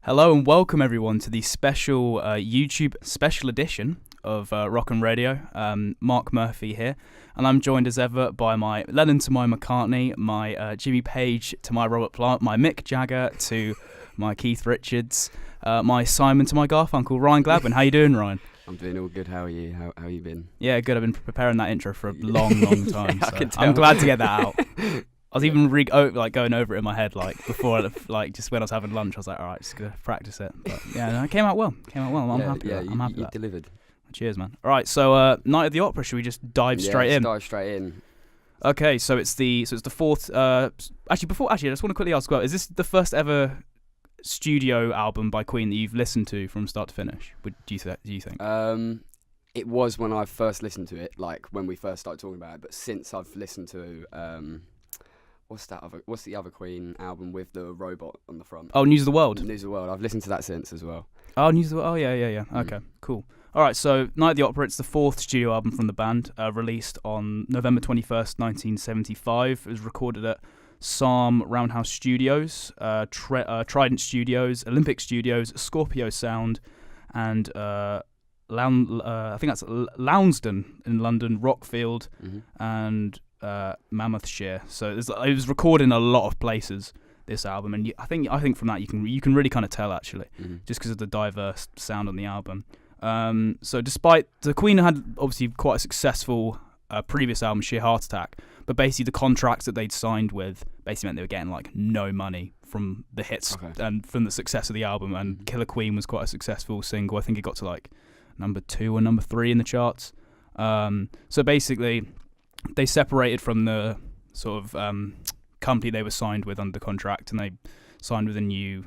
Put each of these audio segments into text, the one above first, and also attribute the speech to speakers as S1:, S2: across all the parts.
S1: Hello and welcome everyone to the special YouTube special edition of Rock and Radio. Mark Murphy here, and I'm joined as ever by my Lennon to my McCartney, my Jimmy Page to my Robert Plant, my Mick Jagger to my Keith Richards, my Simon to my Garfunkel, Ryan Gladwin. How you doing, Ryan?
S2: I'm doing all good. How are you? How you been?
S1: Yeah, good. I've been preparing that intro for a long time.
S2: Yeah,
S1: So I'm glad to get that out. I was even going over it in my head, before, just when I was having lunch. I was like, all right, just gonna practice it. But yeah, no, it came out well. I'm happy. I'm happy.
S2: You delivered.
S1: Cheers, man. All right, so Night at the Opera. Should we just dive straight in?
S2: Dive straight in.
S1: Okay, so it's the fourth. Actually, I just want to quickly ask, is this the first ever studio album by Queen that you've listened to from start to finish? Do you think?
S2: It was when I first listened to it, like when we first started talking about it. But since I've listened to what's the other Queen album with the robot on the front?
S1: Oh, News of the World.
S2: News of the World. I've listened to that since as well.
S1: Oh, News of the World. Oh, yeah. Okay, cool. All right, so Night at the Opera, it's the fourth studio album from the band, released on November 21st, 1975. It was recorded at Psalm Roundhouse Studios, Trident Studios, Olympic Studios, Scorpio Sound, and I think that's Lounsden in London, Rockfield, and Monmouthshire. So it was recorded in a lot of places, this album, and I think from that you can really kind of tell actually, just because of the diverse sound on the album. So despite the Queen had obviously quite a successful previous album, Sheer Heart Attack, but basically the contracts that they'd signed with basically meant they were getting like no money from the hits and from the success of the album. And Killer Queen was quite a successful single. I think it got to like number 2 or number 3 in the charts. So basically they separated from the sort of company they were signed with under contract, and they signed with a new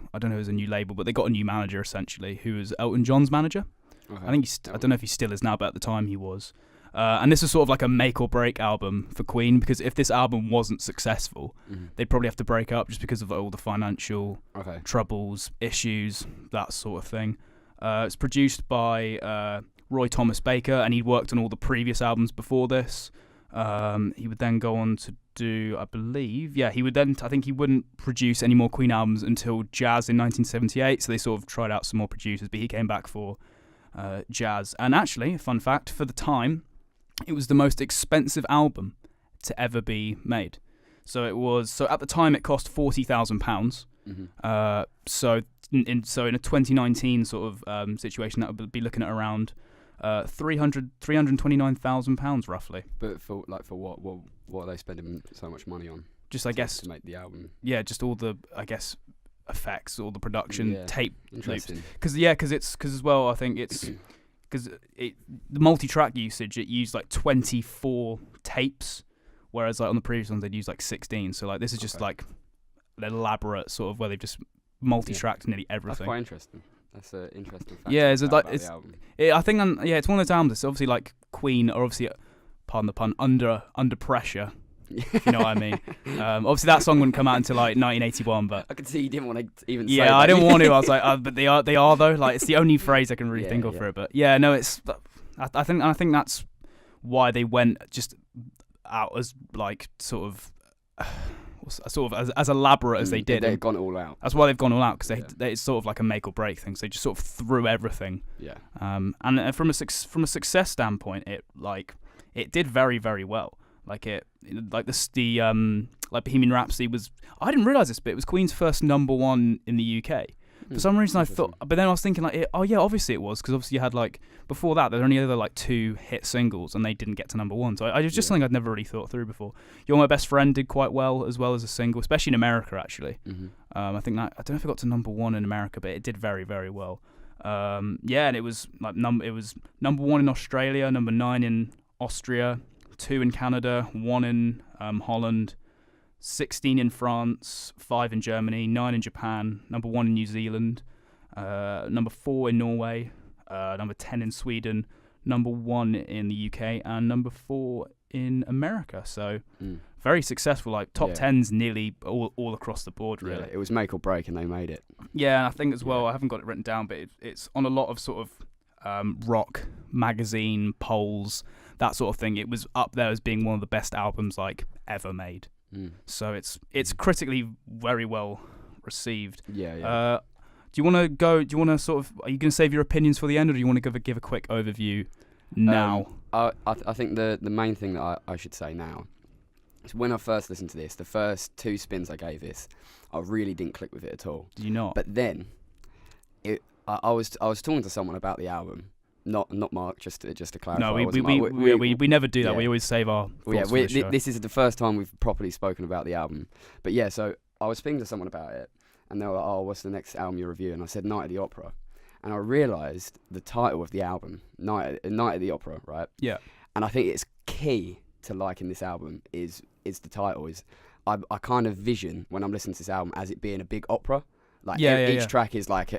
S1: label, but they got a new manager essentially, who was Elton John's manager. I think I don't know if he still is now, but at the time he was. And this is sort of like a make or break album for Queen, because if this album wasn't successful, they'd probably have to break up just because of all the financial troubles, issues, that sort of thing. It's produced by Roy Thomas Baker, and he'd worked on all the previous albums before this. He would then go on to do, I think he wouldn't produce any more Queen albums until Jazz in 1978, so they sort of tried out some more producers, but he came back for Jazz. And actually, fun fact, for the time, it was the most expensive album to ever be made. So at the time it cost £40,000. So in a 2019 sort of situation, that would be looking at around £329,000 roughly.
S2: But for what are they spending so much money on?
S1: Just I guess
S2: to make the album.
S1: Yeah, just all the effects, all the production, tape loops. Because as well, I think it's because the multi-track usage, it used like 24 tapes, whereas like on the previous ones they'd use like 16. So like this is just like an elaborate sort of where they've just multi-tracked nearly everything.
S2: That's quite interesting. That's an interesting fact.
S1: Yeah,
S2: about the album.
S1: I think it's one of those albums. It's obviously like Queen are obviously, pardon the pun, under pressure. If you know what I mean. Obviously that song wouldn't come out until like 1981, but
S2: I could see you didn't want to even say
S1: that. I didn't want to. I was like, but they are though. Like it's the only phrase I can really think of for it. But yeah, no, it's. I think that's why they went just out as like sort of as elaborate as they did.
S2: They've gone all out.
S1: That's why they've gone all out, because it's sort of like a make or break thing. So they just sort of threw everything.
S2: Yeah.
S1: And from a success standpoint, it did very, very well. Like Bohemian Rhapsody was. I didn't realize this, but it was Queen's first number 1 in the UK. For some reason, I thought, but then I was thinking like, obviously it was, because obviously you had like before that there were only other like 2 hit singles, and they didn't get to number 1. So I was just something I'd never really thought through before. You're My Best Friend did quite well as a single, especially in America actually. I think that I don't know if it got to number 1 in America, but it did very, very well. And it was like number 1 in Australia, number 9 in Austria, 2 in Canada, 1 in Holland, 16 in France, 5 in Germany, 9 in Japan, number 1 in New Zealand, number 4 in Norway, number 10 in Sweden, number 1 in the UK, and number 4 in America. So very successful, like top 10s nearly all across the board, really.
S2: Yeah, it was make or break, and they made it.
S1: Yeah, and I think as well, I haven't got it written down, but it's on a lot of sort of rock magazine polls, that sort of thing. It was up there as being one of the best albums like ever made. So it's critically very well received. Do you want to go? Do you want to sort of? Are you going to save your opinions for the end, or do you want to give a quick overview now?
S2: I think the main thing that I should say now is when I first listened to this, the first 2 spins I gave this, I really didn't click with it at all.
S1: Do you not?
S2: But then, I was talking to someone about the album, not Mark, just to clarify.
S1: No, we never do that.
S2: Yeah.
S1: We always save our thoughts
S2: Yeah,
S1: for the show.
S2: this is the first time we've properly spoken about the album. But yeah, so I was speaking to someone about it, and they were like, "Oh, what's the next album you review?" And I said, "Night at the Opera," and I realised the title of the album, Night at the Opera, right?
S1: Yeah.
S2: And I think it's key to liking this album is the title. I kind of vision when I'm listening to this album as it being a big opera. Like each track is like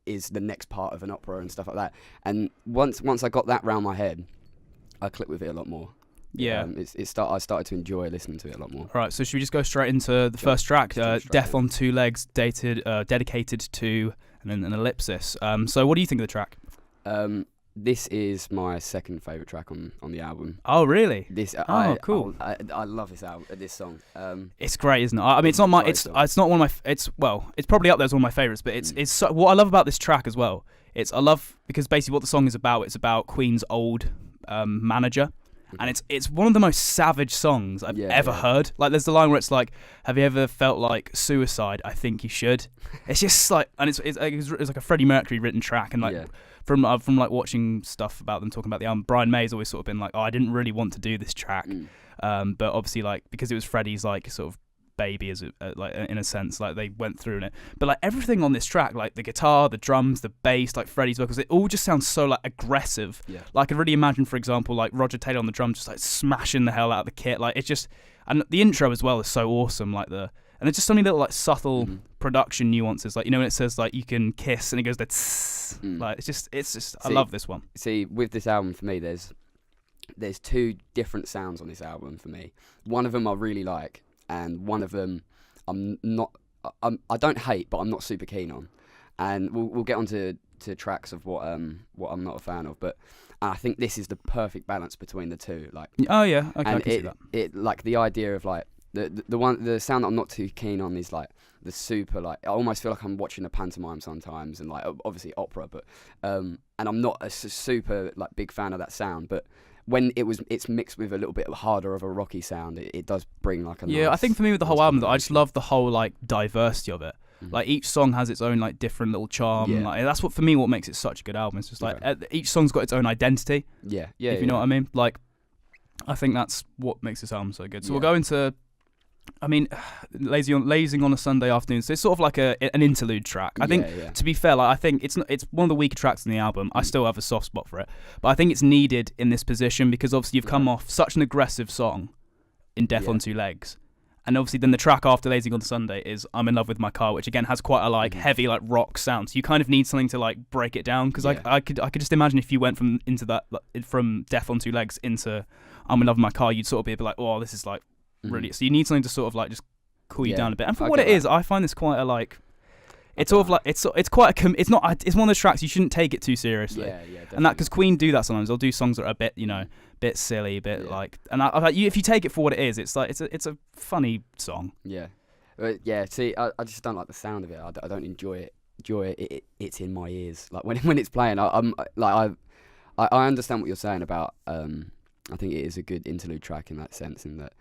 S2: is the next part of an opera and stuff like that. And once I got that round my head, I clicked with it a lot more.
S1: Yeah.
S2: I started to enjoy listening to it a lot more.
S1: All right, so should we just go straight into the first track, Death on Two Legs, dedicated to, and then an ellipsis. So what do you think of the track?
S2: This is my second favourite track on the album.
S1: Oh, really?
S2: Cool. I love this album, this song.
S1: It's great, isn't it? I mean, it's not my, it's not one of my, it's probably up there as one of my favourites, but it's so, what I love about this track as well. I love because basically what the song is about. It's about Queen's old manager. And it's one of the most savage songs I've ever heard. Like, there's the line where it's like, "Have you ever felt like suicide? I think you should." It's just like, and it's like a Freddie Mercury written track, and like from like watching stuff about them talking about the album, Brian May's always sort of been like, "Oh, I didn't really want to do this track," but obviously like because it was Freddie's like sort of baby as like in a sense, like they went through in it, but like everything on this track, like the guitar, the drums, the bass, like Freddie's vocals, it all just sounds so like aggressive. Like I could really imagine, for example, like Roger Taylor on the drums just like smashing the hell out of the kit. Like it's just, and the intro as well is so awesome, like and there's just so many little like subtle production nuances, like, you know, when it says like you can kiss and it goes like it's just I love this one. See,
S2: with this album for me, there's 2 different sounds on this album for me. One of them I really like, and one of them I don't hate, but I'm not super keen on. And we'll get onto tracks of what I'm not a fan of, but I think this is the perfect balance between the 2. Like,
S1: oh yeah, okay, I can see that.
S2: It like the idea of like the sound that I'm not too keen on is like the super, like I almost feel like I'm watching a pantomime sometimes, and like obviously opera, but and I'm not a super like big fan of that sound, but when it's mixed with a little bit harder of a rocky sound, it does bring like a nice,
S1: I think for me with the whole album, I just love the whole like diversity of it. Like each song has its own like different little charm. Like that's what for me what makes it such a good album. It's just like each song's got its own identity. If you know what I mean. Like I think that's what makes this album so good. So we'll go into, I mean, Lazing on a Sunday Afternoon. So it's sort of like an interlude track. I think, to be fair, like I think it's one of the weaker tracks in the album. I still have a soft spot for it, but I think it's needed in this position because obviously you've come off such an aggressive song in Death on Two Legs, and obviously then the track after Lazing on a Sunday is I'm in Love with My Car, which again has quite a like heavy like rock sound. So you kind of need something to like break it down, because I could just imagine if you went from Death on Two Legs into I'm in Love with My Car, you'd sort of be a bit like, oh, this is like really. So you need something to sort of like just cool you down a bit. And for what it is, I find this quite a like. It's sort of like it's quite a it's not it's one of those tracks you shouldn't take it too seriously.
S2: Definitely.
S1: And that because Queen do that sometimes. They'll do songs that are a bit bit silly, like. And if you take it for what it is, it's like it's a funny song.
S2: See, I just don't like the sound of it. I don't enjoy it. It's in my ears. Like when it's playing, I understand what you're saying about. I think it is a good interlude track in that sense, in that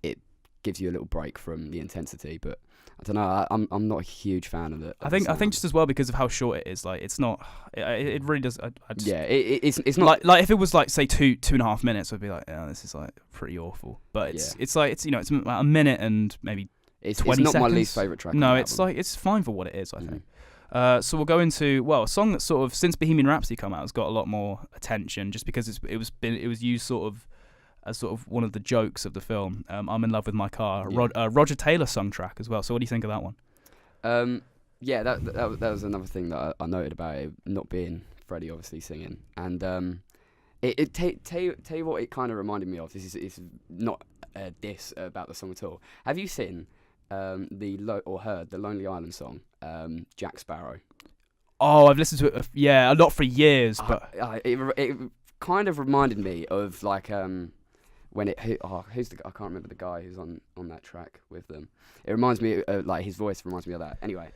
S2: it gives you a little break from the intensity. But I don't know. I'm not a huge fan of it.
S1: I think just as well because of how short it is. Like it's not. It really does.
S2: It's not
S1: like if it was like say 2.5 minutes, I'd be like, yeah, this is like pretty awful. But it's like it's about a minute and maybe 20
S2: It's not
S1: seconds.
S2: my least favourite track.
S1: No, it's like it's fine for what it is, I think. So we'll go into a song that sort of since Bohemian Rhapsody come out has got a lot more attention, just because it was used sort of as sort of one of the jokes of the film. I'm in Love with My Car, Roger Taylor sung track as well. So what do you think of that one?
S2: That was another thing that I noted about it not being Freddie obviously singing, and tell you what it kind of reminded me of. This is not a diss about the song at all. Have you seen heard the Lonely Island song, Jack Sparrow?
S1: Oh, I've listened to it. Not for years, but
S2: it kind of reminded me of like when I can't remember the guy who's on that track with them. It reminds me like his voice reminds me of that. Anyway,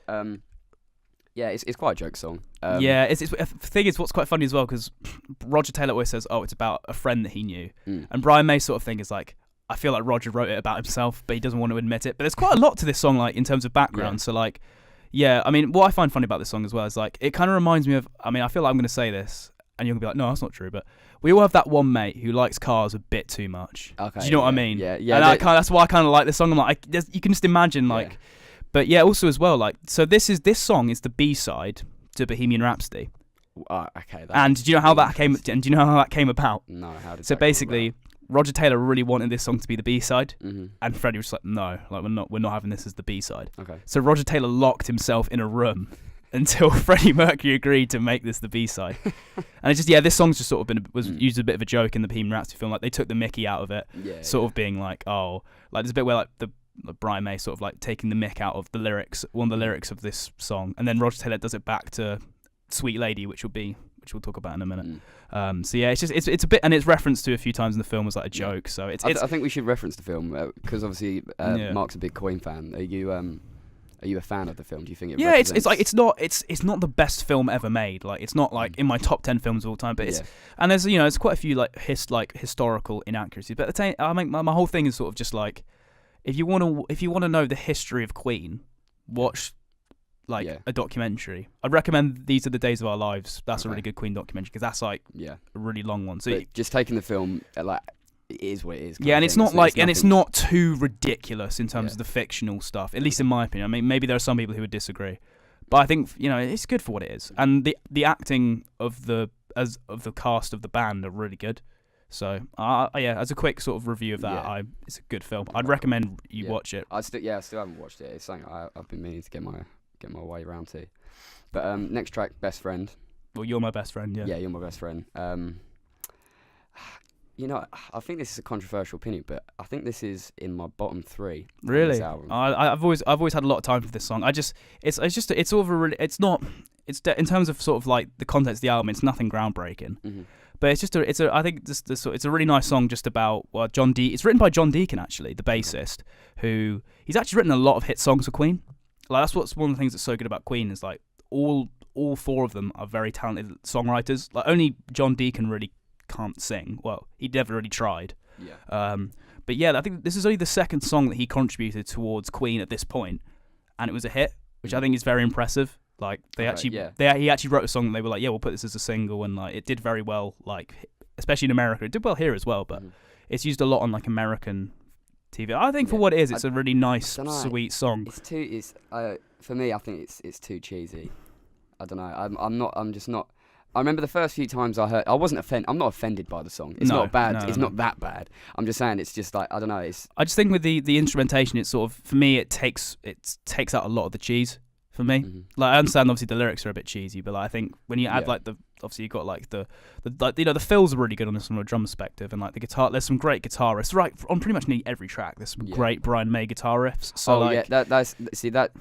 S2: Yeah, it's quite a joke song.
S1: Yeah, it's the thing is, what's quite funny as well, because Roger Taylor always says, "Oh, it's about a friend that he knew," and Brian May sort of thing is like, I feel like Roger wrote it about himself, but he doesn't want to admit it. But there's quite a lot to this song, like in terms of background.
S2: Yeah.
S1: So like, yeah, I mean, what I find funny about this song as well is like, it kind of reminds me of. I mean, I feel like I'm going to say this, and you're going to be like, "No, that's not true," but we all have that one mate who likes cars a bit too much.
S2: Okay.
S1: Do you know what I mean?
S2: Yeah, yeah.
S1: And that's why I kind of like this song. I'm like, you can just imagine like.
S2: Yeah.
S1: But yeah, also as well, like, so this song is the B-side to Bohemian Rhapsody.
S2: Okay.
S1: And do you know how that came? And do you know how that came about?
S2: No, how did
S1: So
S2: that come
S1: basically, Roger Taylor really wanted this song to be the B-side,
S2: about?
S1: and Freddie was like, "No, like we're not having this as the B-side."
S2: Okay.
S1: So Roger Taylor locked himself in a room until Freddie Mercury agreed to make this the B-side. And it's just this song's just sort of was used as a bit of a joke in the Bohemian Rhapsody film. Like they took the Mickey out of it, sort of being like, oh, like there's a bit where like Brian May sort of like taking the mick out of the lyrics, one of the lyrics of this song, and then Roger Taylor does it back to "Sweet Lady," which we'll talk about in a minute. So yeah, it's a bit, and it's referenced to a few times in the film as like a joke. So it's
S2: I think we should reference the film because obviously Mark's a big Queen fan. Are you a fan of the film? Do you think it?
S1: Yeah, it's like it's not the best film ever made. Like it's not like in my top 10 films of all time, but it's and there's there's quite a few like historical inaccuracies. But at the same, I mean my whole thing is sort of just like if you want to know the history of Queen, watch a documentary. I'd recommend These Are the Days of Our Lives. That's a really good Queen documentary because that's like a really long one. So
S2: just taking the film like it is what it is.
S1: Yeah, and it's not it's not too ridiculous in terms of the fictional stuff. At least in my opinion. I mean, maybe there are some people who would disagree, but I think it's good for what it is. And the acting of the cast of the band are really good. So as a quick sort of review of that, it's a good film. I'd recommend you watch it.
S2: I still haven't watched it. It's something I've been meaning to get my way around to. But next track, Best Friend.
S1: Well, You're My Best Friend. Yeah,
S2: You're My Best Friend. I think this is a controversial opinion, but I think this is in my bottom 3.
S1: Really?
S2: On this album.
S1: I've always had a lot of time for this song. It's sort of a really, it's not, in terms of sort of like the context of the album, it's nothing groundbreaking.
S2: Mm-hmm.
S1: But I think it's a really nice song just about John Deacon. It's written by John Deacon actually, the bassist, who he's actually written a lot of hit songs for Queen. Like that's what's one of the things that's so good about Queen is like all 4 of them are very talented songwriters. Like only John Deacon really can't sing. Well, he never really tried. Yeah. But yeah, I think this is only the second song that he contributed towards Queen at this point, and it was a hit, which I think is very impressive. Like he actually wrote a song and they were like, yeah, we'll put this as a single, and like it did very well. Like especially in America, it did well here as well, but it's used a lot on like American TV. I think for what it is, it's a really nice, sweet song.
S2: It's for me, I think it's too cheesy. I don't know. I'm just not. I remember the first few times I heard, I wasn't offended. I'm not offended by the song. It's not bad. It's not that bad. I'm just saying it's just like I don't know. I just think
S1: with the instrumentation, it's sort of for me it takes out a lot of the cheese for me. Mm-hmm. Like I understand obviously the lyrics are a bit cheesy, but like, I think when you add like obviously you got like the fills are really good on this from a drum perspective, and like the guitar, there's some great guitar riffs right on pretty much nearly every track. There's some great Brian May guitar riffs. So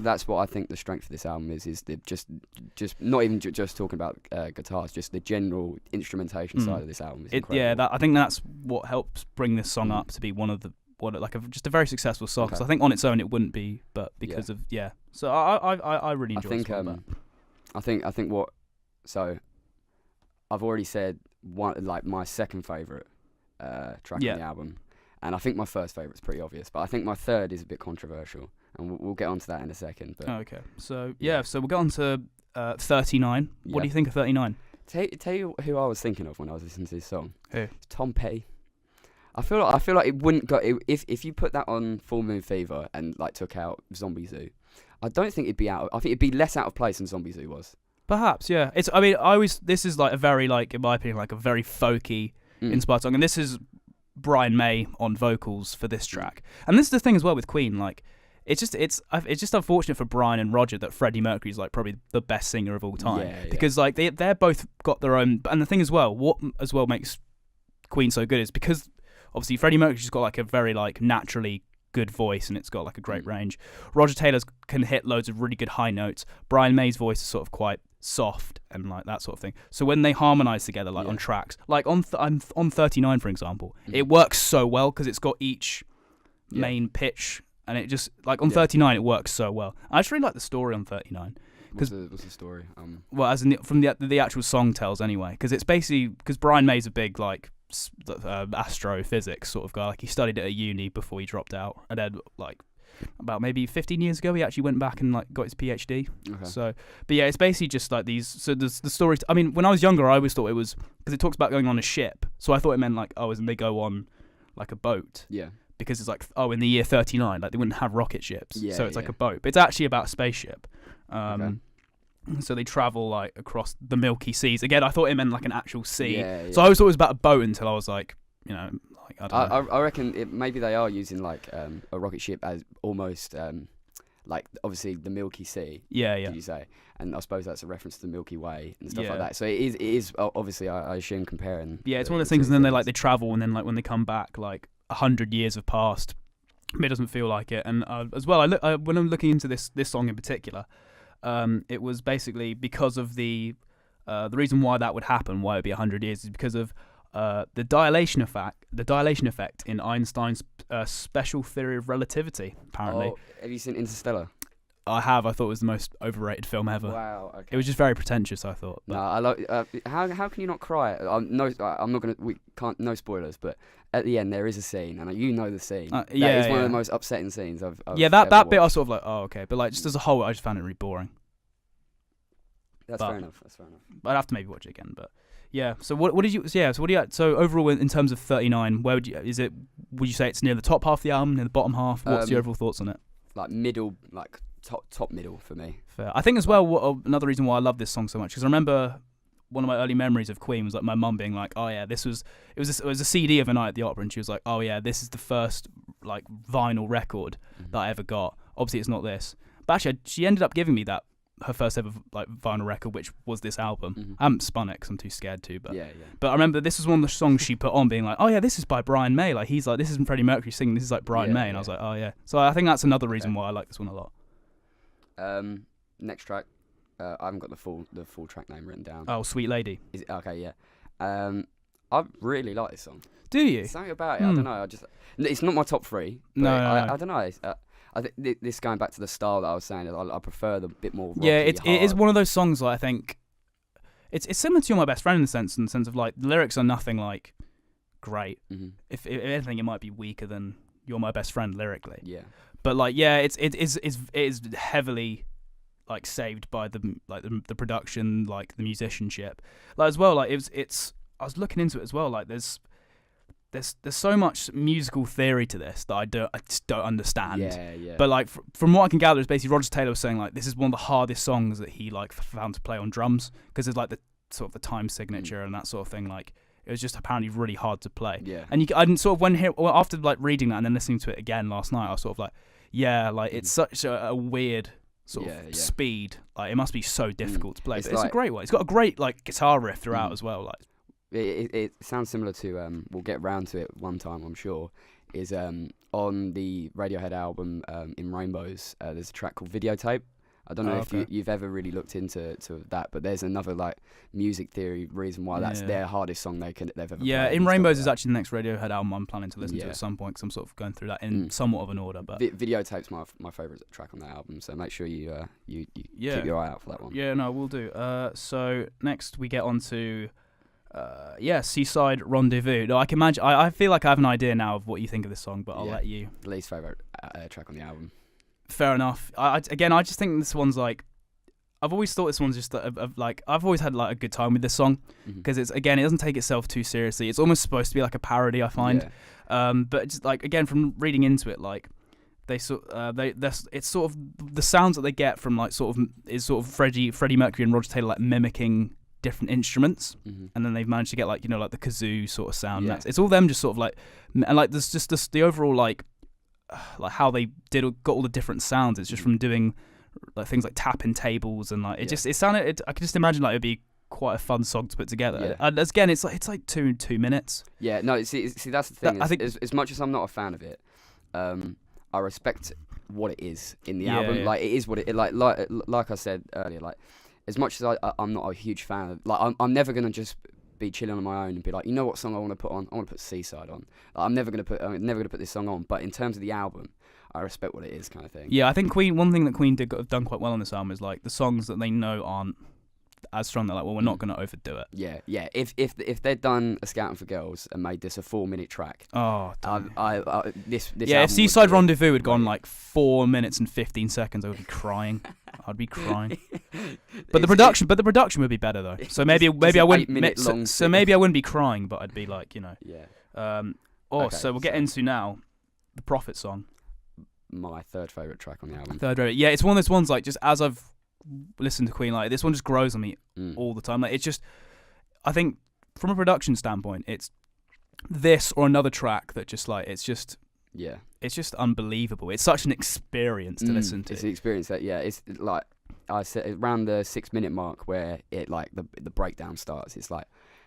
S2: that's what I think the strength of this album is just not even just talking about guitars, just the general instrumentation side of this album is incredible.
S1: I think that's what helps bring this song up to be one of the just a very successful song. Okay. So I think on its own it wouldn't be, but because of So I really enjoy this one.
S2: I think what so. I've already said one, like my second favourite track on the album, and I think my first favourite's pretty obvious, but I think my third is a bit controversial, and we'll get onto that in a second. But
S1: okay, so so we'll get on to 39. What do you think of 39?
S2: Tell you who I was thinking of when I was listening to this song.
S1: Who?
S2: It's Tom Petty. I feel like it wouldn't go if you put that on Full Moon Fever and like took out Zombie Zoo. I don't think it'd be I think it'd be less out of place than Zombie Zoo was.
S1: Perhaps, yeah. This is like a very, like, in my opinion, like a very folky inspired song. And this is Brian May on vocals for this track. And this is the thing as well with Queen, like, it's just unfortunate for Brian and Roger that Freddie Mercury's like probably the best singer of all time. Yeah. Because like they're both got their own, and the thing as well, what as well makes Queen so good is because obviously Freddie Mercury's got like a very like naturally good voice and it's got like a great range. Roger Taylor can hit loads of really good high notes. Brian May's voice is sort of quite soft and like that sort of thing. So when they harmonize together like on tracks, like on 39 for example, it works so well because it's got each main pitch, and it just like on 39 it works so well. I just really like the story on 39
S2: What's the story?
S1: Well, as in from the actual song tells anyway, because it's basically because Brian May's a big like astrophysics sort of guy. Like he studied at a uni before he dropped out, and then like about maybe 15 years ago he actually went back and like got his PhD.
S2: Okay.
S1: So, but yeah, it's basically just like these. So the story. I mean, when I was younger, I always thought it was because it talks about going on a ship. So I thought it meant like and they go on like a boat.
S2: Yeah.
S1: Because it's like in the year 39, like they wouldn't have rocket ships,
S2: Yeah,
S1: so it's like a boat. But it's actually about a spaceship.
S2: Okay.
S1: So they travel like across the Milky Seas. Again, I thought it meant like an actual sea.
S2: Yeah.
S1: So I always thought it was about a boat until I was like, I don't know.
S2: I reckon maybe they are using like a rocket ship as almost like obviously the Milky Sea.
S1: Yeah.
S2: Did you say? And I suppose that's a reference to the Milky Way and stuff like
S1: Yeah.
S2: that. So it is obviously I assume comparing.
S1: Yeah, it's one of those things. And then they travel, and then like when they come back, like 100 years have passed. It doesn't feel like it. And as well, when I'm looking into this song in particular, it was basically because of the reason why that would happen, why it would be 100 years, is because of the dilation effect in Einstein's special theory of relativity. Apparently,
S2: have you seen Interstellar?
S1: I have. I thought it was the most overrated film ever.
S2: Wow. Okay.
S1: It was just very pretentious, I thought. But
S2: No, I like. How can you not cry? I'm not gonna. We can't. No spoilers. But at the end, there is a scene, and you know the scene. That is one of the most upsetting scenes I've
S1: that
S2: ever
S1: bit I
S2: watched.
S1: sort of like, oh okay, but like just as a whole, I just found it really boring.
S2: That's fair enough.
S1: But I'd have to maybe watch it again. But yeah. So what did you? Yeah. So what do you? So overall, in terms of 39, where would you? Would you say it's near the top half of the album, near the bottom half? What's your overall thoughts on it?
S2: Like middle, like top middle for me.
S1: Fair. I think as well. Another reason why I love this song so much because I remember one of my early memories of Queen was like my mum being like, "Oh yeah, it was a CD of A Night at the Opera," and she was like, "Oh yeah, this is the first like vinyl record that I ever got." Obviously, it's not this, but actually, she ended up giving me her first ever like vinyl record, which was this album. I haven't spun it because I'm too scared to, but
S2: Yeah.
S1: But I remember this was one of the songs she put on, being like, "Oh yeah, this is by Brian May." Like he's like, "This isn't Freddie Mercury singing. This is like Brian May," and I was like, "Oh yeah." So I think that's another reason why I like this one a lot.
S2: Next track, I haven't got the full track name written down.
S1: Oh, Sweet Lady.
S2: Is it okay? Yeah. I really like this song.
S1: Do you?
S2: Something about it. I don't know. It's not my top three. But
S1: No.
S2: I don't know. I think this going back to the style that I was saying. I prefer the bit more. Rocky,
S1: Yeah, it is
S2: hard.
S1: one of those songs that I think it's similar to You're My Best Friend in the sense of like the lyrics are nothing like great.
S2: Mm-hmm.
S1: If anything, it might be weaker than You're My Best Friend lyrically.
S2: Yeah.
S1: But like, yeah, it is heavily like saved by the production, like the musicianship, like as well. Like it's I was looking into it as well. Like there's so much musical theory to this that I just don't understand.
S2: Yeah.
S1: But like from what I can gather, is basically Roger Taylor was saying like this is one of the hardest songs that he like found to play on drums because it's like the sort of the time signature and that sort of thing. Like it was just apparently really hard to play.
S2: Yeah.
S1: And I didn't sort of after like reading that and then listening to it again last night, I was sort of like, yeah, like it's such a weird sort of speed. Like it must be so difficult to play. But it's a great one. It's got a great like guitar riff throughout as well. Like
S2: it sounds similar to we'll get round to it one time, I'm sure. Is on the Radiohead album In Rainbows. There's a track called Videotape. I don't know if you've ever really looked into that, but there's another like music theory reason why that's their hardest song they've ever played.
S1: Yeah, In Rainbows is actually the next Radiohead album I'm planning to listen to at some point because I'm sort of going through that in somewhat of an order. But
S2: Videotape's my favourite track on that album, so make sure you keep your eye out for that one.
S1: Yeah, no, we'll do. So next we get on to Seaside Rendezvous. No, I can imagine. I feel like I have an idea now of what you think of this song, but I'll let you.
S2: Least favourite track on the album.
S1: Fair enough. I just think this one's like, I've always thought this one's just like I've always had like a good time with this song because it doesn't take itself too seriously. It's almost supposed to be like a parody, I find. But just like again from reading into it, like it's sort of the sounds that they get from like sort of Freddie Mercury and Roger Taylor like mimicking different instruments, and then they've managed to get like like the kazoo sort of sound. It's all them just sort of like, and like there's just the overall like how they got all the different sounds. It's just from doing like things like tapping tables and like it sounded. I could just imagine like it'd be quite a fun song to put together. And again, it's like 2 minutes.
S2: Yeah, no, see that's the thing. I think as much as I'm not a fan of it, I respect what it is in the album. Like it is what it like I said earlier. Like as much as I'm not a huge fan of, like I'm never gonna just be chilling on my own and be like, you know what song I want to put on? I want to put Seaside on. Like, I'm never gonna put this song on. But in terms of the album, I respect what it is, kind of thing.
S1: Yeah, I think Queen. One thing that Queen have done quite well on this album is like the songs that they know aren't as strong. They're like, well, we're not going to overdo it.
S2: Yeah. If they'd done a Scouting for Girls and made this a 4-minute track,
S1: Oh,
S2: this
S1: yeah. If
S2: album
S1: Seaside
S2: would be
S1: Rendezvous had gone
S2: great.
S1: like 4 minutes and 15 seconds, I would be crying. I'd be crying. But the
S2: It's-
S1: production would be better though. So
S2: Just-
S1: maybe
S2: just
S1: maybe I
S2: an
S1: wouldn't.
S2: 8-minute long
S1: So
S2: thing.
S1: maybe I wouldn't be crying, but I'd be like, you know.
S2: Yeah,
S1: So we'll get into now the Prophet song.
S2: my third favourite track on the album.
S1: Third rate. Yeah, it's one of those ones like just as I've listened to Queen, like this one just grows on me
S2: Mm.
S1: all the time. Like it's just, I think from a production standpoint, it's this or another track that just like it's just unbelievable. It's such an experience to listen to.
S2: It's an experience that it's like I said around the 6-minute mark where it like the breakdown starts. It's like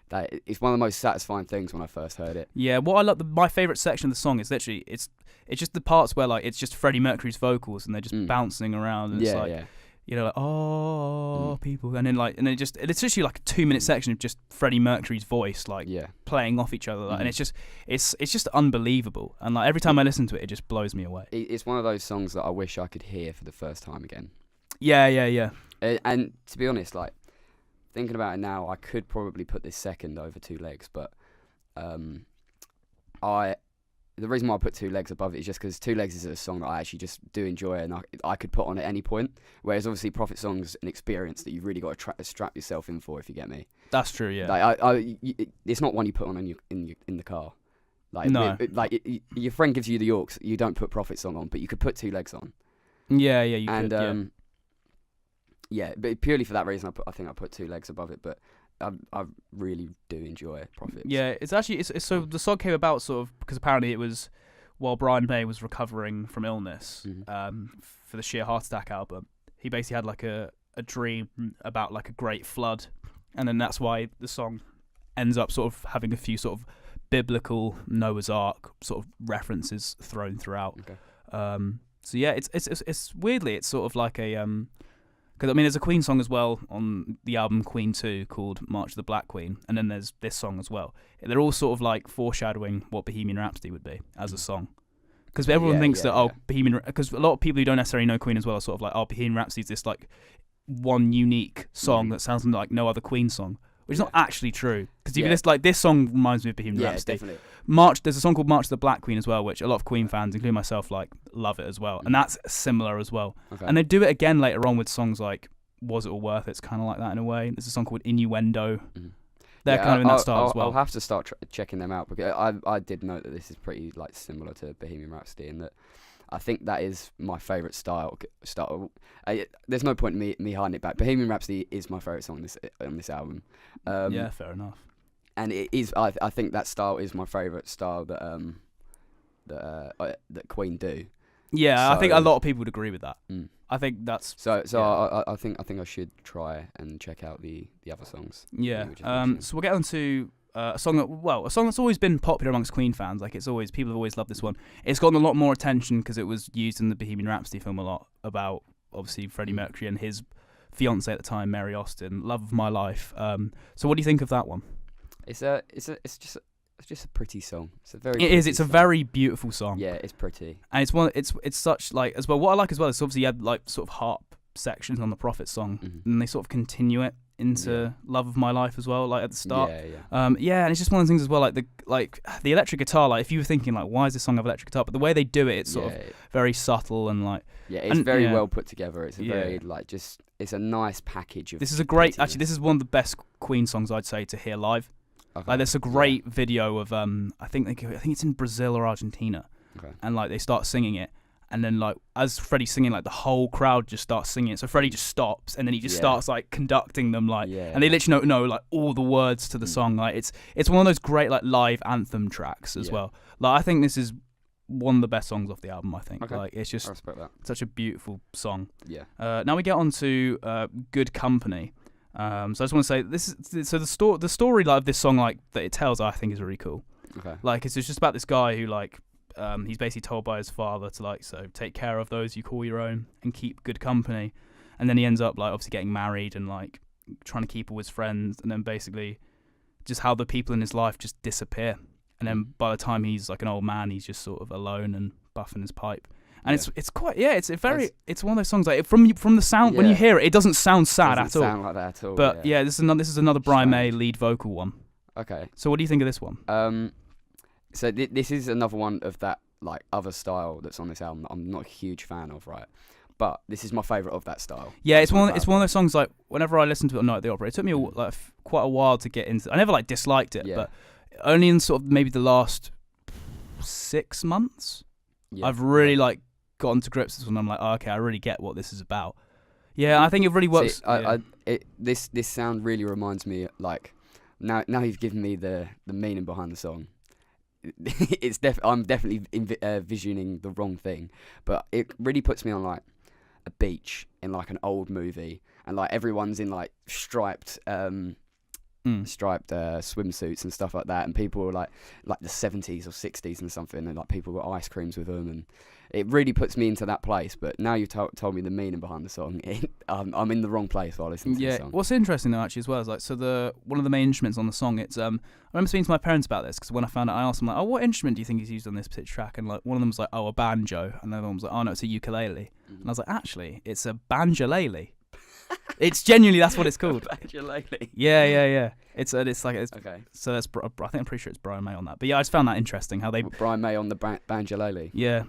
S2: that. It's one of the most satisfying things when I first heard it.
S1: Yeah, what I love, my favorite section of the song is literally it's just the parts where like it's just Freddie Mercury's vocals and they're just bouncing around and it's like you know like people and then it's literally like a 2-minute section of just Freddie Mercury's voice like playing off each other and it's just unbelievable and like every time I listen to it just blows me away.
S2: It's one of those songs that I wish I could hear for the first time again.
S1: Yeah.
S2: And to be honest, like thinking about it now, I could probably put this second over Two Legs, but the reason why I put Two Legs above it is just because Two Legs is a song that I actually just do enjoy and I could put on at any point. Whereas obviously Prophet Song's an experience that you've really got to strap yourself in for, if you get me.
S1: That's true. Yeah.
S2: Like it's not one you put on in the car. Like
S1: no.
S2: Your friend gives you the aux, you don't put Prophet Song on, but you could put Two Legs on.
S1: Yeah. You could.
S2: Yeah, but purely for that reason, I think I put Two Legs above it. But I really do enjoy Prophet.
S1: Yeah, it's actually so the song came about sort of because apparently it was while Brian May was recovering from illness for the Sheer Heart Attack album. He basically had like a dream about like a great flood, and then that's why the song ends up sort of having a few sort of biblical Noah's Ark sort of references thrown throughout.
S2: Okay.
S1: So yeah, it's weirdly it's sort of like a because I mean, there's a Queen song as well on the album Queen 2 called March of the Black Queen, and then there's this song as well. They're all sort of like foreshadowing what Bohemian Rhapsody would be as a song. Because everyone thinks that, Bohemian... Because a lot of people who don't necessarily know Queen as well are sort of like, Bohemian Rhapsody is this like one unique song that sounds like no other Queen song. Which is not actually true. Because if you listen, like, this song reminds me of Bohemian Rhapsody.
S2: Definitely.
S1: There's a song called March of the Black Queen as well, which a lot of Queen fans, including myself, like love it as well. And that's similar as well.
S2: Okay.
S1: And they do it again later on with songs like Was It All Worth It? It's kind of like that in a way. There's a song called Innuendo.
S2: Mm-hmm.
S1: They're kind of in that style as well.
S2: I'll have to start checking them out because I did note that this is pretty like similar to Bohemian Rhapsody and that I think that is my favourite style. There's no point in me hiding it back. Bohemian Rhapsody is my favourite song on this album.
S1: Yeah, fair enough.
S2: And it is. I think that style is my favourite style that Queen do.
S1: Yeah, I think a lot of people would agree with that. I think that's
S2: so. I think I should try and check out the other songs.
S1: Yeah. So we'll get on to a song that's always been popular amongst Queen fans. Like people have always loved this one. It's gotten a lot more attention because it was used in the Bohemian Rhapsody film a lot about obviously Freddie Mercury and his fiancée at the time, Mary Austin, Love of My Life. So what do you think of that one?
S2: It's just a pretty song.
S1: It's a very beautiful song.
S2: Yeah, it's pretty.
S1: And it's such like as well. What I like as well is obviously you had like sort of harp sections on the Prophet song, and they sort of continue it into Love of My Life as well, like at the start.
S2: Yeah.
S1: And it's just one of the things as well, like the electric guitar. Like if you were thinking like, why does this song have electric guitar? But the way they do it, it's sort of very subtle and like.
S2: Yeah, it's very well put together. It's a very it's a nice package of.
S1: This is a great. Actually, this is one of the best Queen songs I'd say to hear live.
S2: Okay.
S1: Like there's a great video of I think it's in Brazil or Argentina, and like they start singing it, and then like as Freddie's singing, like the whole crowd just starts singing it. So Freddie just stops, and then he just starts like conducting them, like, and they literally know like all the words to the song. Like it's one of those great like live anthem tracks as well. Like I think this is one of the best songs off the album. I think like it's just
S2: I respect that.
S1: Such a beautiful song.
S2: Yeah.
S1: Now we get on to Good Company. So I just want to say the story like of this song like that it tells I think is really cool.
S2: Okay.
S1: Like it's just about this guy who like he's basically told by his father to like take care of those you call your own and keep good company, and then he ends up like obviously getting married and like trying to keep all his friends, and then basically just how the people in his life just disappear, and then by the time he's like an old man he's just sort of alone and buffing his pipe. And
S2: Yeah.
S1: it's quite it's one of those songs like from the sound when you hear it doesn't sound sad
S2: Doesn't
S1: at all.
S2: sound like that at all.
S1: But yeah, this is another Brian May
S2: Strange.
S1: lead vocal one.
S2: Okay.
S1: So what do you think of this one?
S2: So this is another one of that like other style that's on this album that I'm not a huge fan of, right? But this is my favourite of that style.
S1: Yeah, it's
S2: not
S1: one
S2: bad.
S1: of those songs like whenever I listen to it on Night at the Opera, it took me quite a while to get into. I never like disliked it,
S2: Yeah.
S1: but only in sort of maybe the last 6 months,
S2: Yeah.
S1: I've really like gotten to grips with this one. I'm like, oh, okay, I really get what this is about. Yeah, I think it really works.
S2: See, this sound really reminds me like now you've given me the meaning behind the song. I'm definitely visioning the wrong thing, but it really puts me on like a beach in like an old movie, and like everyone's in like striped swimsuits and stuff like that, and people are like the 70s or 60s and something, and like people got ice creams with them, and it really puts me into that place. But now you've told me the meaning behind the song, I'm in the wrong place while listening to the song.
S1: What's interesting though actually as well is like one of the main instruments on the song. It's I remember speaking to my parents about this because when I found out, I asked them like, oh, what instrument do you think is used on this particular track? And like one of them was like, oh, a banjo, and the other one was like, oh no, it's a ukulele. And I was like, actually, it's a banjolele. It's genuinely that's what it's called.
S2: Banjolele.
S1: Yeah. It's
S2: Okay.
S1: so that's I think I'm pretty sure it's Brian May on that. But yeah, I just found that interesting how they.
S2: Brian May on the banjolele.
S1: Yeah,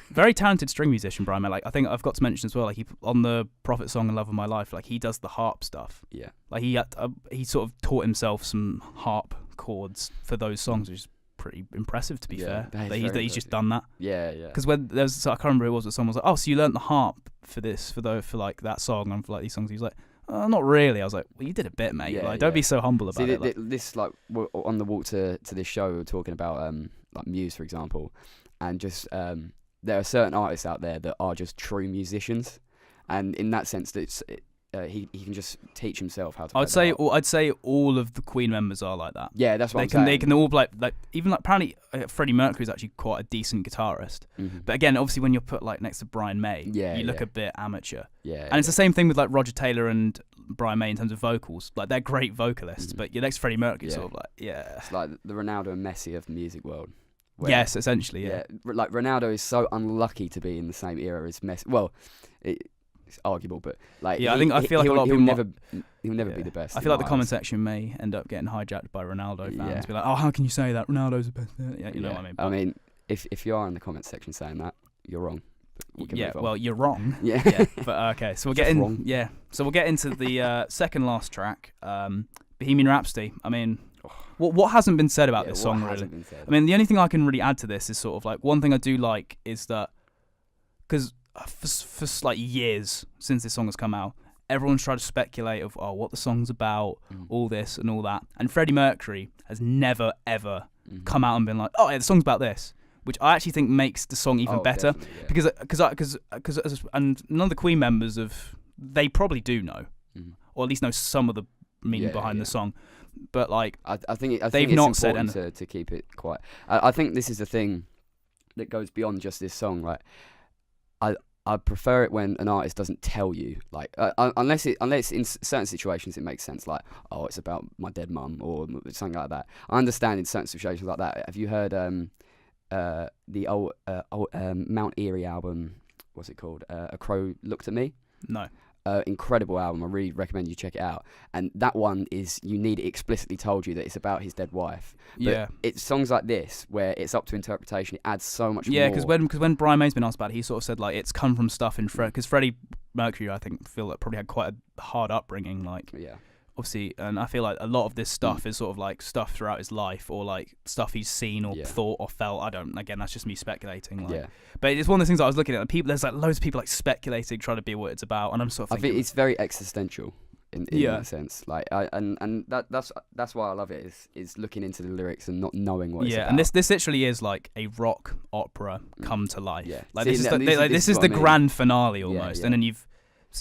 S1: very talented string musician, Brian May. Like I think I've got to mention as well, like he on the Prophet song and Love of My Life, like he does the harp stuff.
S2: Yeah.
S1: Like he sort of taught himself some harp chords for those songs, which is pretty impressive to be fair.
S2: that is
S1: That
S2: very
S1: he's just done that.
S2: Yeah.
S1: Because when I can't remember who it was, but someone was like, "Oh, so you learnt the harp for this, for like that song and for like these songs?" He was like, "Not really." I was like, "Well, you did a bit, mate.
S2: Yeah,
S1: like, don't
S2: yeah.
S1: be so humble about
S2: See,
S1: it." Like,
S2: this like on the walk to this show, we were talking about like Muse, for example, and just there are certain artists out there that are just true musicians, and in that sense, that he can just teach himself how to.
S1: I'd say all of the Queen members are like that.
S2: Yeah, that's what I'm
S1: They
S2: saying.
S1: can all like even like apparently Freddie Mercury is actually quite a decent guitarist.
S2: Mm-hmm.
S1: But again, obviously when you're put like next to Brian May,
S2: Yeah,
S1: you look
S2: yeah.
S1: a bit amateur.
S2: Yeah,
S1: And it's the same thing with like Roger Taylor and Brian May in terms of vocals. Like they're great vocalists,
S2: Mhm.
S1: but you're next to Freddie Mercury,
S2: Yeah.
S1: sort of like
S2: It's like the Ronaldo and Messi of the music world. where-
S1: yes, essentially, yeah.
S2: Like Ronaldo is so unlucky to be in the same era as Messi. Well, it's arguable, but like
S1: Yeah, I feel like a lot of
S2: he'll
S1: people
S2: never
S1: Yeah.
S2: be the best.
S1: I feel like the comment section may end up getting hijacked by Ronaldo fans.
S2: Yeah.
S1: Be like, oh, how can you say that? Ronaldo's the best. Yeah, you know what I mean.
S2: I mean, if you are in the comment section saying that, you're wrong. But we can
S1: Yeah,
S2: move on.
S1: well, you're wrong.
S2: yeah.
S1: Yeah, but okay, so we'll
S2: Just
S1: get in.
S2: wrong.
S1: Yeah, so we'll get into the second last track, Bohemian Rhapsody. I mean, what hasn't been said about
S2: Yeah,
S1: this
S2: what
S1: song really?
S2: hasn't been said?
S1: I mean, the only thing I can really add to this is sort of like one thing I do like is that because for like years since this song has come out, everyone's tried to speculate of what the song's about, all this and all that, and Freddie Mercury has never ever come out and been like, oh yeah, the song's about this, which I actually think makes the song even better because and none of the Queen members they probably do know, or at least know some of the meaning behind the song, but like
S2: I think
S1: they've
S2: it's
S1: not said
S2: important to keep it quiet. I think this is the thing that goes beyond just this song. Like, I prefer it when an artist doesn't tell you, like unless in certain situations it makes sense, like it's about my dead mum or something like that. I understand in certain situations like that. Have you heard the old Mount Eerie album? What's it called? A Crow Looked at Me.
S1: no.
S2: Incredible album. I really recommend you check it out. And that one is, you need it explicitly told you that it's about his dead wife. But
S1: Yeah.
S2: it's songs like this where it's up to interpretation. It adds so much
S1: Yeah,
S2: more.
S1: because when Brian May's been asked about it, he sort of said like it's come from stuff in because Freddie Mercury, I think, probably had quite a hard upbringing, like
S2: Yeah.
S1: obviously, and I feel like a lot of this stuff is sort of like stuff throughout his life, or like stuff he's seen or thought or felt. Again, that's just me speculating. Like,
S2: Yeah.
S1: but it's one of those things I was looking at. And there's like loads of people like speculating, trying to be what it's about, and I'm sort of
S2: I
S1: thinking,
S2: think it's very existential in
S1: Yeah.
S2: that sense. Like, that's why I love it, is looking into the lyrics and not knowing what it's about.
S1: and this literally is like a rock opera come to life.
S2: Yeah.
S1: Like
S2: See,
S1: this is
S2: and
S1: the,
S2: this is
S1: the
S2: what I mean.
S1: grand finale almost,
S2: yeah.
S1: and then you've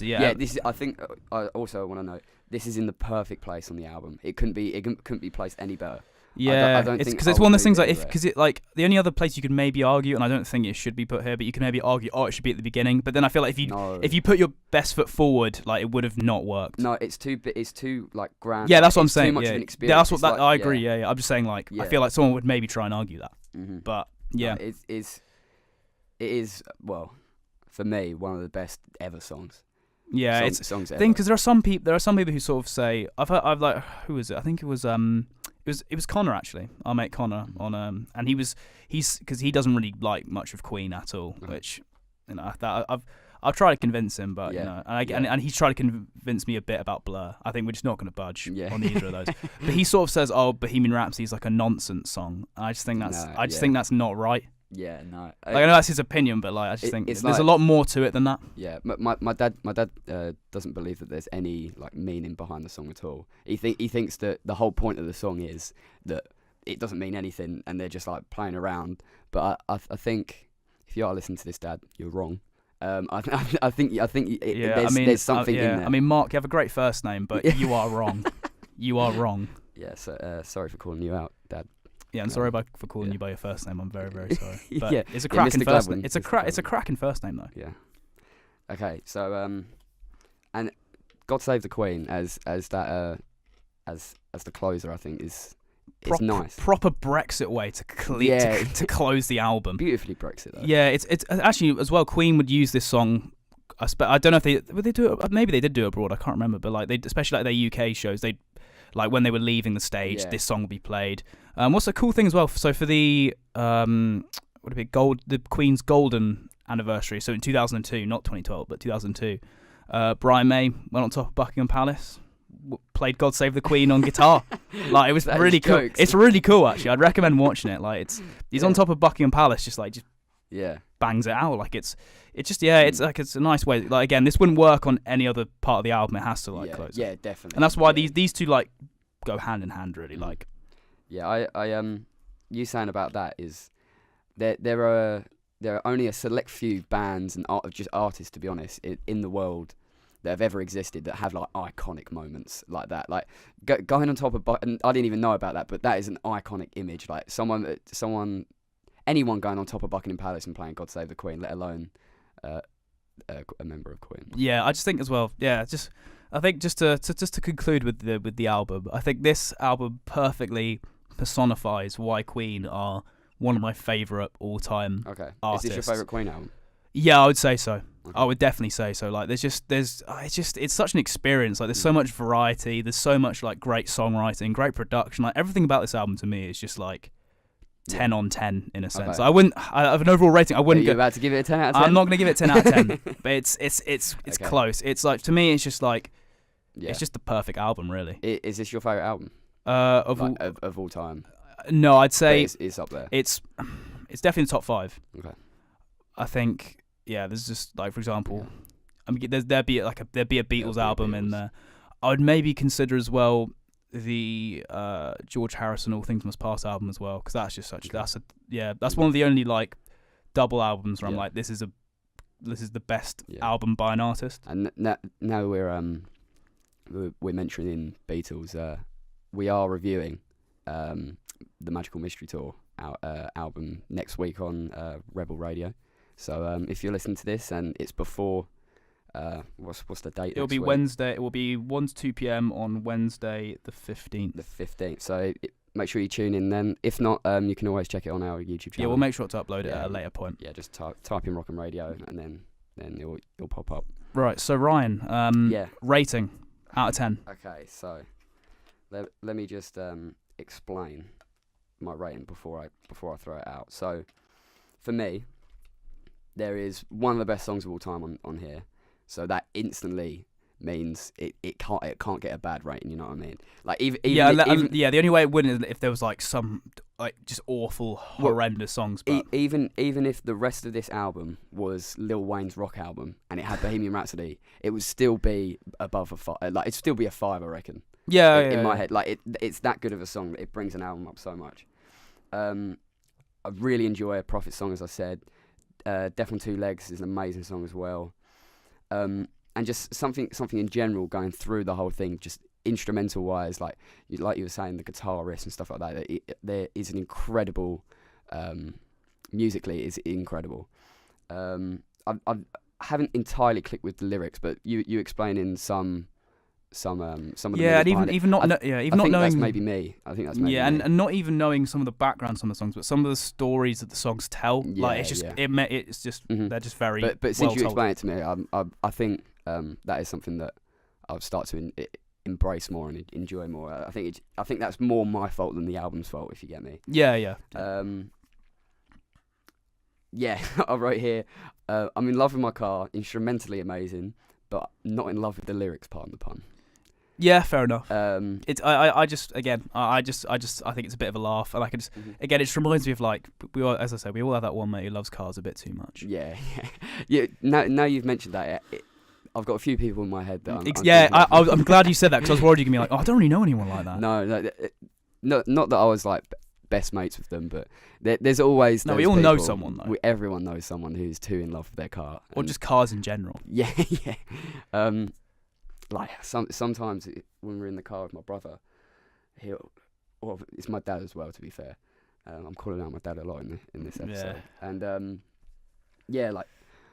S2: Yeah, this is, I think I also want to know, this is in the perfect place on the album. It couldn't be placed any better.
S1: Yeah,
S2: I don't
S1: it's
S2: think
S1: because it's
S2: I would
S1: one of those
S2: move
S1: things
S2: it
S1: like
S2: anywhere.
S1: because it like the only other place you could maybe argue, and I don't think it should be put here, but you can maybe argue, it should be at the beginning. But then I feel like if you put your best foot forward, like it would have not worked.
S2: No, it's too like grand.
S1: Yeah, that's what I'm
S2: It's too
S1: saying.
S2: much
S1: Yeah,
S2: of an experience.
S1: yeah, that's what
S2: It's
S1: that
S2: like,
S1: I agree. Yeah, I'm just saying like I feel like someone would maybe try and argue that,
S2: Mhm.
S1: but yeah,
S2: No, it is well. for me, one of the best ever songs.
S1: Yeah, it's
S2: songs ever.
S1: thing because there are some people who sort of say I've like who was it? I think it was it was Connor actually, our mate Connor on and he's because he doesn't really like much of Queen at all, which you know that I've tried to convince him, but you know, and he's tried to convince me a bit about Blur. I think we're just not going to budge on either of those. But he sort of says, "Oh, Bohemian Rhapsody is like a nonsense song." And I just think that's think that's not right.
S2: Yeah, no.
S1: Like, I know that's his opinion, but like I just think there's a lot more to it than that.
S2: Yeah, my dad doesn't believe that there's any like meaning behind the song at all. He thinks that the whole point of the song is that it doesn't mean anything and they're just like playing around. But I think if you are listening to this, Dad, you're wrong. I think there's something in there.
S1: I mean, Mark, you have a great first name, but you are wrong. You are wrong.
S2: Yeah. So sorry for calling you out, Dad.
S1: Yeah, I'm sorry for calling you by your first name. I'm very, very sorry. But it's a cracking first name. It's a cracking first name though.
S2: Yeah. Okay, so and God Save the Queen as the closer, I think is nice. Proper
S1: Brexit way to close the album.
S2: Beautifully Brexit though.
S1: Yeah, it's actually as well. Queen would use this song. I don't know if they do it. Maybe they did do it abroad. I can't remember. But like especially like their UK shows, they like when they were leaving the stage, this song would be played. What's a cool thing as well? So for the the Queen's golden anniversary. So in 2002, not 2012, but 2002, Brian May went on top of Buckingham Palace, played "God Save the Queen" on guitar. Like it was really cool. Jokes. It's really cool actually. I'd recommend watching it. Like he's on top of Buckingham Palace, just bangs it out. Like it's a nice way. Like again, this wouldn't work on any other part of the album. It has to close.
S2: Yeah, definitely.
S1: And that's why these two like go hand in hand really. Like.
S2: Yeah, I you saying about that is there are only a select few bands and just artists, to be honest, in the world that have ever existed that have like iconic moments like that. Like going on top of, and I didn't even know about that, but that is an iconic image. Like anyone going on top of Buckingham Palace and playing "God Save the Queen," let alone a member of Queen.
S1: Yeah, I just think as well. Yeah, I think just to conclude with the album, I think this album perfectly personifies why Queen are one of my favourite all-time artists.
S2: Is this your favourite Queen album?
S1: Yeah, I would say so. I would definitely say so. Like, it's such an experience. Like, there's so much variety. There's so much like great songwriting, great production. Like everything about this album to me is just like 10 on 10 in a sense.
S2: Okay.
S1: I have an overall rating. I wouldn't.
S2: Are you about to give it a 10 out of 10?
S1: I'm not going to give it 10 out of 10. But it's close. It's like to me, it's just like it's just the perfect album, really.
S2: Is this your favourite album?
S1: Of
S2: all time?
S1: No, I'd say
S2: it's up there.
S1: It's definitely top 5.
S2: Okay.
S1: I think there's just like for example, I mean there'd be a Beatles album in there. I would maybe consider as well the George Harrison "All Things Must Pass" album as well, because that's just such that's one of the only like double albums where I'm like this is the best album by an artist.
S2: And now we're mentioning Beatles. We are reviewing the Magical Mystery Tour album next week on Rebel Radio. So if you're listening to this and it's before, what's the date?
S1: It'll be
S2: week?
S1: Wednesday. It will be 1 to 2 p.m. on Wednesday the 15th.
S2: The 15th. So make sure you tune in then. If not, you can always check it on our YouTube channel.
S1: Yeah, we'll make sure to upload it at a later point.
S2: Yeah, just type in Rock and Radio and then it'll pop up.
S1: Right. So Ryan, rating out of 10.
S2: Okay, so let me just explain my rating before I throw it out. So for me, there is one of the best songs of all time on here. So that instantly means it can't get a bad rating. You know what I mean? Like even
S1: the only way it wouldn't is if there was like some like just awful, horrendous songs. But
S2: even if the rest of this album was Lil Wayne's rock album and it had Bohemian Rhapsody, it would still be above a 5. Like it'd still be a 5, I reckon. In my head, like it's that good of a song that it brings an album up so much. I really enjoy a Prophet song, as I said. Death on Two Legs is an amazing song as well. And just something in general going through the whole thing, just instrumental wise, like you were saying, the guitar riffs and stuff like that. There is an incredible, musically, it's incredible. I haven't entirely clicked with the lyrics, but you explaining some some of the
S1: Yeah, and
S2: meaning behind it.
S1: even not
S2: I
S1: not
S2: think
S1: knowing.
S2: that's maybe me. I think that's maybe
S1: Yeah,
S2: me.
S1: and not even knowing some of the background, some of the songs, but some of the stories that the songs tell. Like it's just it's just
S2: Mhm.
S1: they're just very.
S2: But since
S1: well
S2: you
S1: told.
S2: explained it to me, I think that is something that I'll start to embrace more and enjoy more. I think that's more my fault than the album's fault, if you get me.
S1: Yeah.
S2: Yeah, I wrote here, I'm in love with my car, instrumentally amazing, but not in love with the lyrics, pardon the pun.
S1: Yeah, fair enough.
S2: It's
S1: I just again I think it's a bit of a laugh, and I can just again it just reminds me of like we all, as I said, we all have that one mate who loves cars a bit too much.
S2: Yeah. Now you've mentioned that, I've got a few people in my head that
S1: I'm glad you said that, because I was worried you're gonna be like, oh, I don't really know anyone like that.
S2: No, not that I was like best mates with them, but there's always
S1: no.
S2: those
S1: We all know
S2: people-
S1: someone though,
S2: everyone knows someone who's too in love with their car,
S1: or
S2: and-
S1: just cars in general.
S2: yeah. Like sometimes when we're in the car with my brother, it's my dad as well. To be fair, I'm calling out my dad a lot in this episode, and like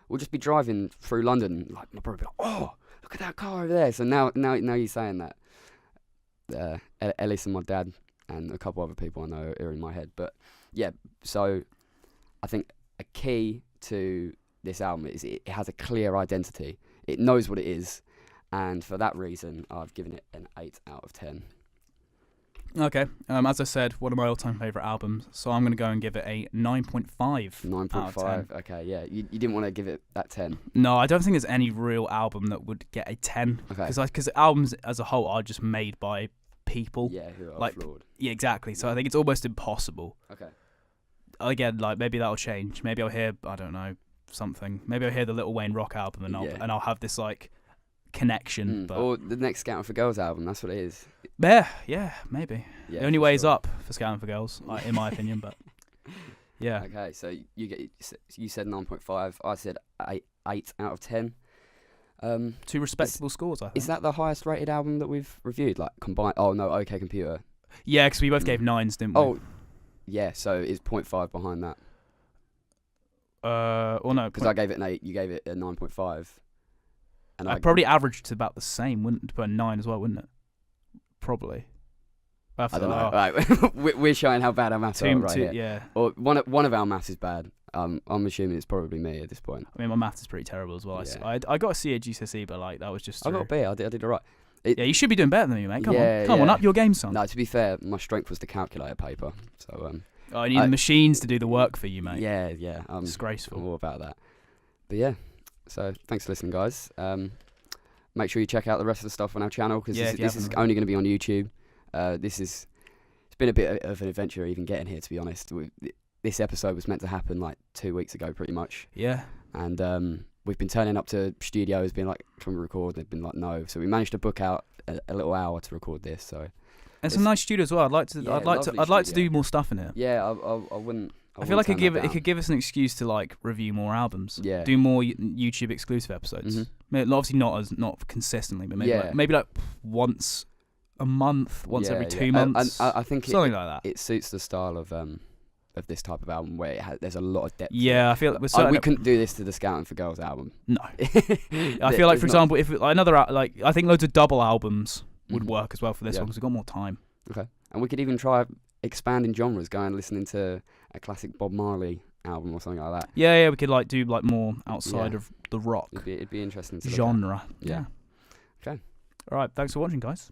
S2: we'll just be driving through London, like my brother will be like, oh, look at that car over there. So now you're saying that, Ellis and my dad and a couple other people I know are in my head, but yeah. So I think a key to this album is it has a clear identity. It knows what it is. And for that reason, I've given it an 8 out of 10.
S1: Okay. As I said, one of my all-time favourite albums, so I'm going to go and give it a 9.5.
S2: 9.5. Okay, yeah. You didn't want to give it that 10.
S1: No, I don't think there's any real album that would get a 10.
S2: Okay.
S1: Because albums as a whole are just made by people.
S2: Yeah, who are
S1: like,
S2: flawed.
S1: Yeah, exactly. So I think it's almost impossible.
S2: Okay.
S1: Again, like maybe that'll change. Maybe I'll hear, I don't know, something. Maybe I'll hear the Lil Wayne rock album and I'll have this like connection. But
S2: or the next Scouting for Girls album. That's what it is.
S1: Yeah, maybe.
S2: Yeah,
S1: the only
S2: for
S1: way is
S2: sure.
S1: up for Scouting for Girls, in my opinion. But yeah.
S2: Okay, so you said 9.5. I said 8 out of 10.
S1: Two respectable scores, I think.
S2: Is that the highest rated album that we've reviewed? Like combined? Oh no, OK Computer.
S1: Yeah, because we both gave 9s, didn't we?
S2: Oh, yeah. So it's 0.5 behind that.
S1: Or no,
S2: Because I gave it an 8. You gave it a 9.5. And
S1: I probably averaged to about the same, wouldn't to put a 9 as well, wouldn't it? Probably.
S2: I don't know. Right. We're showing how bad our maths are right here.
S1: Yeah.
S2: Or one of our maths is bad. I'm assuming it's probably me at this point.
S1: I mean, my maths is pretty terrible as well.
S2: Yeah.
S1: I got a C at GCSE, but like that was just.
S2: I got a B. I did all right.
S1: Yeah, you should be doing better than me, mate. Come
S2: Yeah,
S1: on,
S2: yeah.
S1: up your game, son.
S2: No, to be fair, my strength was the calculator paper. So
S1: I need the machines to do the work for you, mate.
S2: yeah.
S1: Disgraceful.
S2: I'm all about that. But yeah, so thanks for listening, guys. Make sure you check out the rest of the stuff on our channel, because this is only going to be on YouTube. It's been a bit of an adventure even getting here, to be honest. This episode was meant to happen like 2 weeks ago, pretty much.
S1: Yeah.
S2: And we've been turning up to studios, being like, can we record? They've been like, no. So we managed to book out a little hour to record this. So
S1: it's a nice studio as well. I'd like to do more stuff in here.
S2: yeah, I wouldn't.
S1: I feel like it could give us an excuse to like review more albums.
S2: Yeah.
S1: Do more YouTube exclusive episodes.
S2: Mhm.
S1: Obviously not consistently, but maybe
S2: Yeah.
S1: maybe like once a month, once every 2
S2: And
S1: months.
S2: I think
S1: something like that.
S2: it suits the style of this type of album where there's a lot of depth.
S1: Yeah, I feel like
S2: we couldn't do this to the Scouting for Girls album.
S1: No. I feel like, for example, if I think loads of double albums would work as well for this one, because we've got more time.
S2: Okay, and we could even try expanding genres, going and listening to a classic Bob Marley album or something like that.
S1: Yeah, we could like do like more outside of the rock
S2: It'd be interesting to look at.
S1: genre.
S2: Yeah. Okay.
S1: All right, thanks for watching, guys.